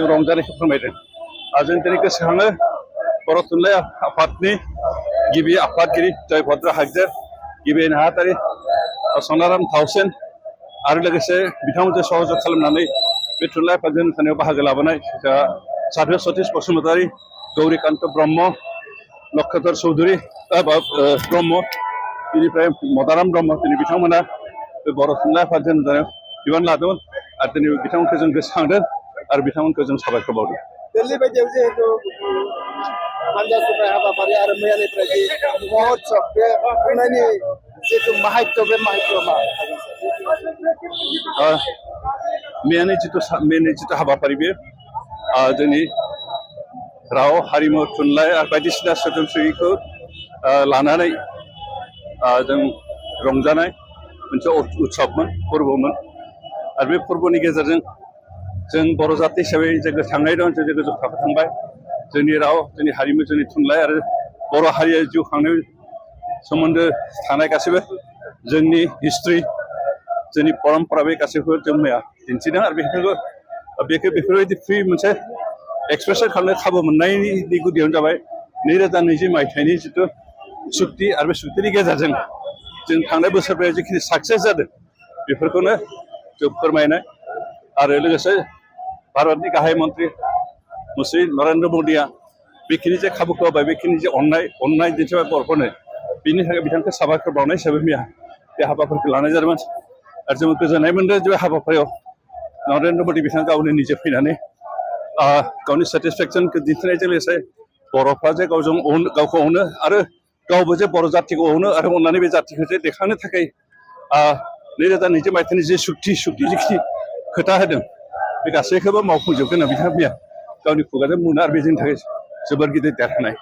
जों रंजानायखौ फोरमायदों जों दिनै गोसोखाङो बर' थुनलाइ आफादनि गिबि आफादगिरि जयभद्र हागजेर गिबि नेहाथारि सनाराम थाउसेन आरो लोगोसे बिथांमोनजों सहयोग खालामनानै बे थुनलाइ आफादजों बाहागो लाबोनाय साधु सतीश बसुमतारी गौरीकान्त ब्रह्म लक्षधर चौधुरी ब्रह्म बेनिफ्राय मदाराम ब्रह्म दिनै बिथांमोना बे बर' थुनलाइ आफादजों बिबान लादोंमोन आरो दिनै बिथांमोनखौ जों गोसोखांदों आरो बिथांमोनखौ जों साबायखर बावदों। दिल्ली बायदियाव जिहेतु हानजा सुरनाय हाबाफारि आरो मैयानिफ्राय जि महोत्सब बे खुंनायनि जिथु माहात्य बे माहात्य मा मैयानि जिथु हाबाफारि बे जोंनि राव हारिमु थुनलाइ आरो बायदिसिना सोदोमस्रिखौ लानानै जों रंजानाय मोनसे उत्सबमोन फोरबोमोन आरो बे फोरबोनि गेजेरजों जों बर' जाति हिसाबै जे गोथाङै दं जों गोजौ थाखोआव थांबाय जोंनि राव जोंनि हारिमु जोंनि थुनलाइ आरो बर' हारिया जिउ खांनाय सोमोन्दो थानाय गासैबो जोंनि हिस्ट्रि जोंनि परम्परा बे गासैखौबो जों मैया दिन्थिदों आरो बेफोरबायदि फ्रि मोनसे एक्सप्रेसन खालामनो खाबु मोननायनि गुदियावनो जाबाय 2020 मायथाइनि जिथु सुक्ति आरो बे सुक्तिनि गेजेरजों जों थांनाय बोसोरफोराव जिखिनि साक्सेस जादों बेफोरखौनो जों फोरमायनाय आरो लोगोसे भारतनि गाहाय मन्त्रि श्री नरेन्द्र मदिया बेखिनि जे खाबुखौ होबाय बेखिनि जे अननाय दिन्थिबाय बर'फोरनो बिनि थाखाय बिथांखौ साबायखर बावनाय हिसाबै मैया बे हाबाफारिखौ लानाय जादोंमोन आरो जों गोजोननाय मोनदों जे हाबाफारियाव नरेन्द्र मदि बिथाङा गावनो निजे फैनानै गावनि सेटिसफेक्सनखौ दिन्थिनायजों लोगोसे बर'फ्रा जे गावखौ अनो आरो गावबो जे बर' जातिखौ अनो आरो अननानै बे जातिखौ जे देखायनो थाखाय 2020 मायथाइनि जे सुक्ति जिखिनि खोथा होदों बे गासैखौबो मावफुंजोबगोन होनना बिथाङा मैया गावनि खुगाजों बुंनो आरो बे जोंनि थाखाय जोबोर गिदिर देरहानाय।